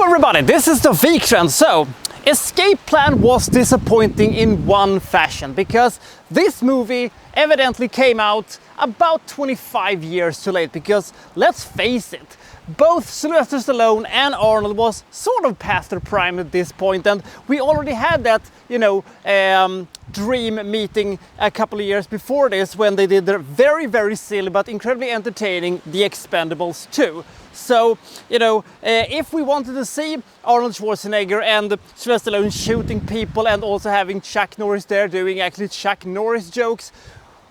everybody, this is the Wikstrand. So, Escape Plan was disappointing in one fashion, because this movie evidently came out about 25 years too late, because let's face it, both Sylvester Stallone and Arnold was sort of past their prime at this point, and we already had that, dream meeting a couple of years before this when they did their very, very silly but incredibly entertaining The Expendables 2. So, if we wanted to see Arnold Schwarzenegger and Sylvester Stallone shooting people and also having Chuck Norris there doing actually Chuck Norris jokes,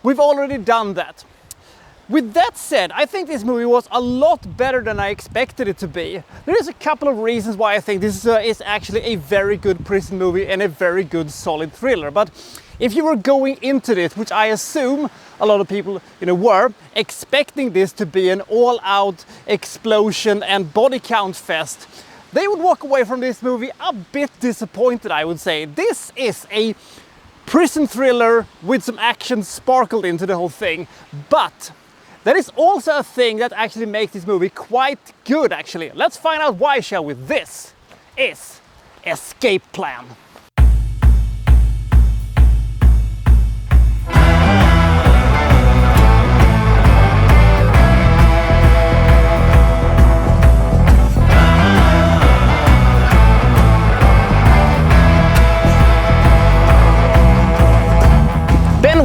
we've already done that. With that said, I think this movie was a lot better than I expected it to be. There is a couple of reasons why I think this is actually a very good prison movie and a very good solid thriller. But if you were going into this, which I assume a lot of people were, expecting this to be an all-out explosion and body count fest, they would walk away from this movie a bit disappointed, I would say. This is a prison thriller with some action sparkled into the whole thing, but that is also a thing that actually makes this movie quite good, actually. Let's find out why, shall we? This is Escape Plan.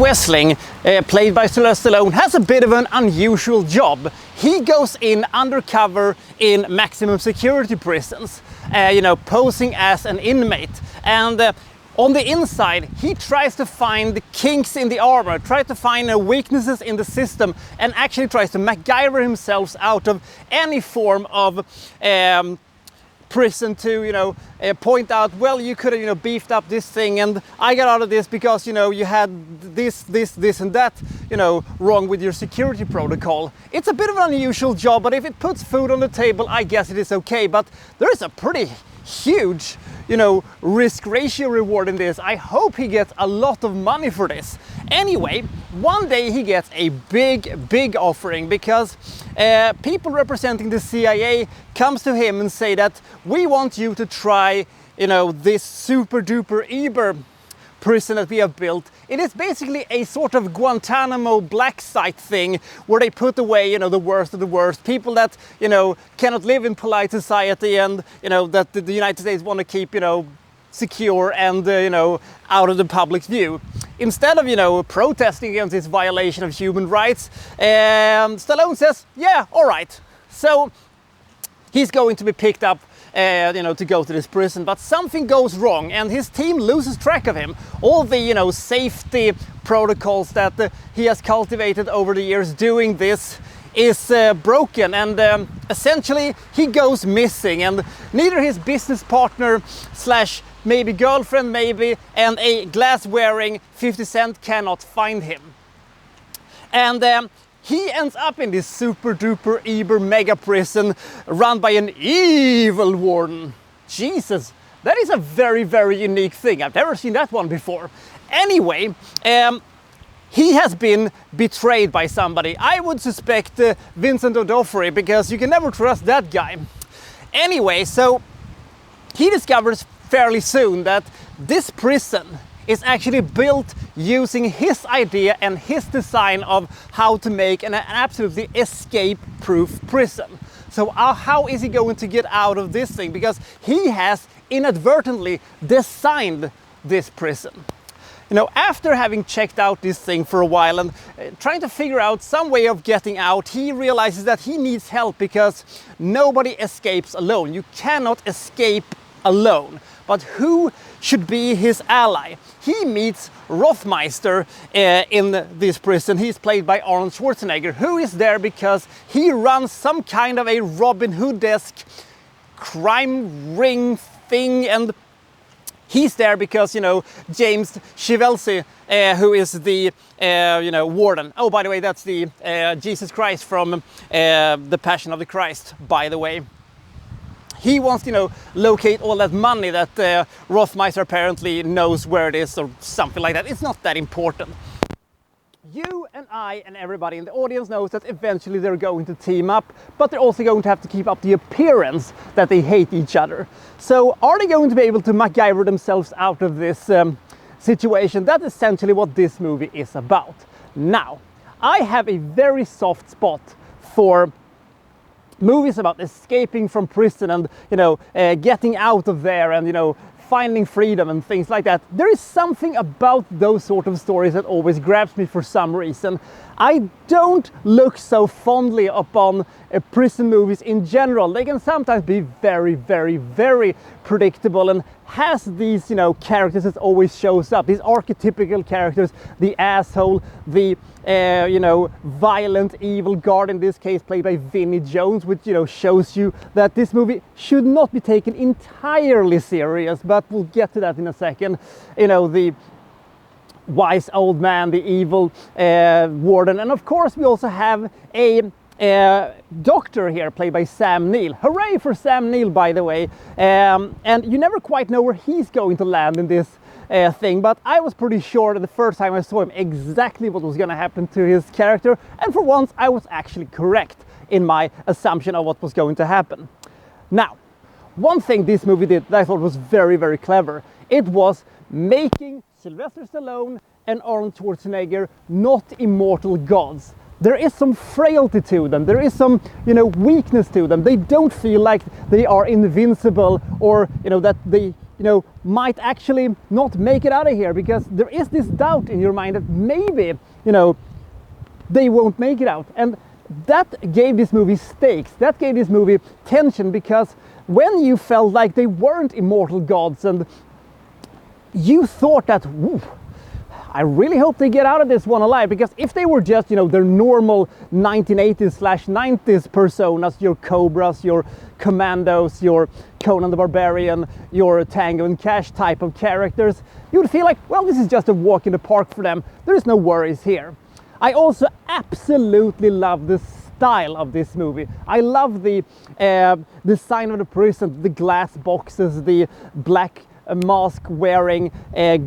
Wrestling, played by Sylvester Stallone, has a bit of an unusual job. He goes in undercover in maximum security prisons, posing as an inmate. And on the inside, he tries to find kinks in the armor, tries to find weaknesses in the system, and actually tries to MacGyver himself out of any form of prison to point out, well, you could have beefed up this thing, and I got out of this because you had this and that wrong with your security protocol. It's a bit of an unusual job, but if it puts food on the table, I guess it is okay. But there is a pretty huge risk ratio reward in this. I hope he gets a lot of money for this. Anyway, one day he gets a big offering, because people representing the CIA comes to him and say that we want you to try this super duper Uber prison that we have built. It is basically a sort of Guantanamo black site thing where they put away the worst of the worst, people that cannot live in polite society, and that the United States want to keep secure and out of the public's view. Instead of protesting against this violation of human rights, Stallone says, yeah, all right. So he's going to be picked up to go to this prison, but something goes wrong and his team loses track of him. All the safety protocols that he has cultivated over the years doing this is broken, and essentially he goes missing, and neither his business partner slash maybe girlfriend and a glass-wearing 50 Cent cannot find him. And he ends up in this super duper Uber mega prison run by an evil warden. Jesus, that is a very, very unique thing. I've never seen that one before. Anyway, he has been betrayed by somebody. I would suspect Vincent D'Onofrio, because you can never trust that guy. Anyway, so he discovers fairly soon that this prison is actually built using his idea and his design of how to make an absolutely escape-proof prison. So how is he going to get out of this thing? Because he has inadvertently designed this prison. After having checked out this thing for a while and trying to figure out some way of getting out, he realizes that he needs help, because nobody escapes alone. You cannot escape alone. But who should be his ally? He meets Rothmeister in this prison. He's played by Arnold Schwarzenegger, who is there because he runs some kind of a Robin Hood-esque crime ring thing, and he's there because, James Chivelsy, who is the, warden. Oh, by the way, that's the Jesus Christ from The Passion of the Christ, by the way. He wants to, locate all that money that Rothmeister apparently knows where it is, or something like that. It's not that important. You and I and everybody in the audience knows that eventually they're going to team up, but they're also going to have to keep up the appearance that they hate each other. So are they going to be able to MacGyver themselves out of this situation? That's essentially what this movie is about. Now, I have a very soft spot for movies about escaping from prison and, getting out of there and, finding freedom and things like that. There is something about those sort of stories that always grabs me for some reason. I don't look so fondly upon prison movies in general. They can sometimes be very, very, very predictable and has these, characters that always shows up. These archetypical characters, the asshole, the, violent, evil guard, in this case played by Vinnie Jones, which, shows you that this movie should not be taken entirely serious, but we'll get to that in a second. The wise old man, the evil warden, and of course we also have a doctor here played by Sam Neill. Hooray for Sam Neill, by the way. And you never quite know where he's going to land in this thing, but I was pretty sure that the first time I saw him exactly what was going to happen to his character, and for once I was actually correct in my assumption of what was going to happen. Now, one thing this movie did that I thought was very, very clever, it was making Sylvester Stallone and Arnold Schwarzenegger not immortal gods. There is some frailty to them, there is some, weakness to them. They don't feel like they are invincible, or, that they, might actually not make it out of here, because there is this doubt in your mind that maybe, they won't make it out. And that gave this movie stakes, that gave this movie tension, because when you felt like they weren't immortal gods and you thought that, woo, I really hope they get out of this one alive, because if they were just, their normal 1980s/90s personas, your Cobras, your Commandos, your Conan the Barbarian, your Tango and Cash type of characters, you would feel like, well, this is just a walk in the park for them. There's no worries here. I also absolutely love the style of this movie. I love the design of the prison, the glass boxes, the black mask wearing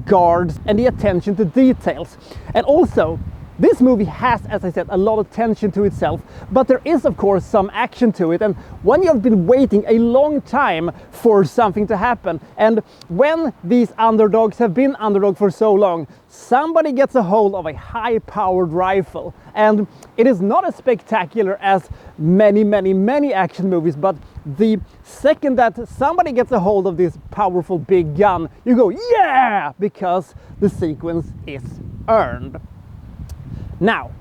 guards, and the attention to details. And also, this movie has, as I said, a lot of tension to itself, but there is of course some action to it. And when you've been waiting a long time for something to happen, and when these underdogs have been underdog for so long, somebody gets a hold of a high-powered rifle, and it is not as spectacular as many action movies, but the second that somebody gets a hold of this powerful big gun, you go, yeah, because the sequence is earned. Now,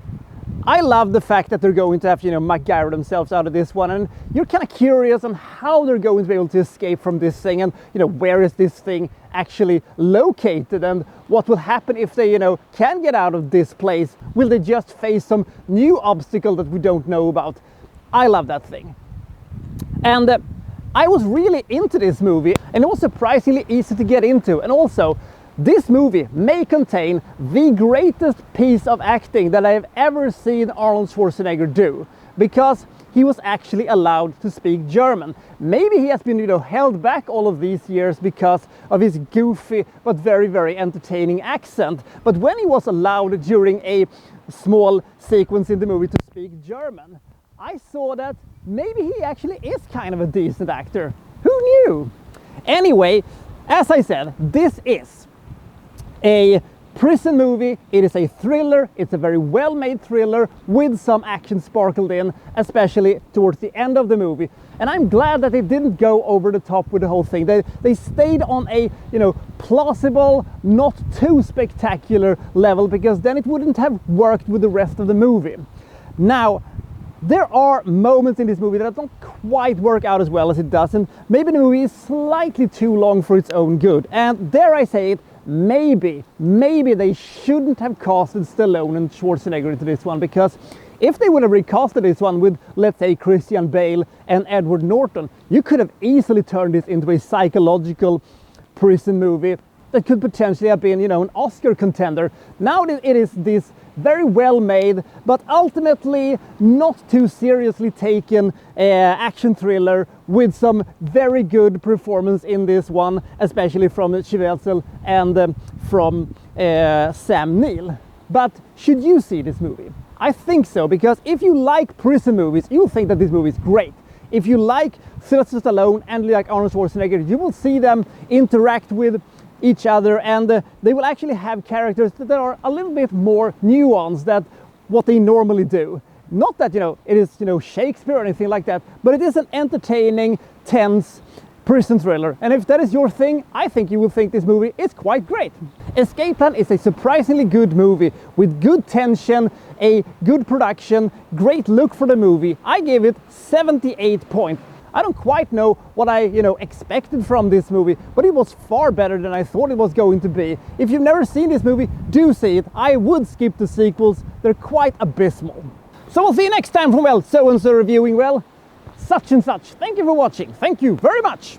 I love the fact that they're going to have, MacGyver themselves out of this one, and you're kind of curious on how they're going to be able to escape from this thing, and, where is this thing actually located, and what will happen if they, can get out of this place? Will they just face some new obstacle that we don't know about? I love that thing. And I was really into this movie, and it was surprisingly easy to get into, and also, this movie may contain the greatest piece of acting that I have ever seen Arnold Schwarzenegger do, because he was actually allowed to speak German. Maybe he has been, held back all of these years because of his goofy but very, very entertaining accent. But when he was allowed during a small sequence in the movie to speak German, I saw that maybe he actually is kind of a decent actor. Who knew? Anyway, as I said, this is a prison movie. It is a thriller. It's a very well-made thriller with some action sparkled in, especially towards the end of the movie. And I'm glad that they didn't go over the top with the whole thing. They stayed on a, plausible, not too spectacular level, because then it wouldn't have worked with the rest of the movie. Now, there are moments in this movie that don't quite work out as well as it does, and maybe the movie is slightly too long for its own good. And dare I say it, maybe they shouldn't have casted Stallone and Schwarzenegger into this one, because if they would have recasted this one with, let's say, Christian Bale and Edward Norton, you could have easily turned this into a psychological prison movie that could potentially have been, an Oscar contender. Now it is this very well made, but ultimately not too seriously taken action thriller with some very good performance in this one, especially from Chivelsel and from Sam Neill. But should you see this movie? I think so, because if you like prison movies, you'll think that this movie is great. If you like Sylvester Stallone and like Arnold Schwarzenegger, you will see them interact with each other, and they will actually have characters that are a little bit more nuanced than what they normally do. Not that, it is, Shakespeare or anything like that, but it is an entertaining, tense prison thriller. And if that is your thing, I think you will think this movie is quite great. Escape Plan is a surprisingly good movie with good tension, a good production, great look for the movie. I gave it 78 points. I don't quite know what I, expected from this movie, but it was far better than I thought it was going to be. If you've never seen this movie, do see it. I would skip the sequels. They're quite abysmal. So we'll see you next time from, well, so-and-so reviewing, well, such and such. Thank you for watching. Thank you very much.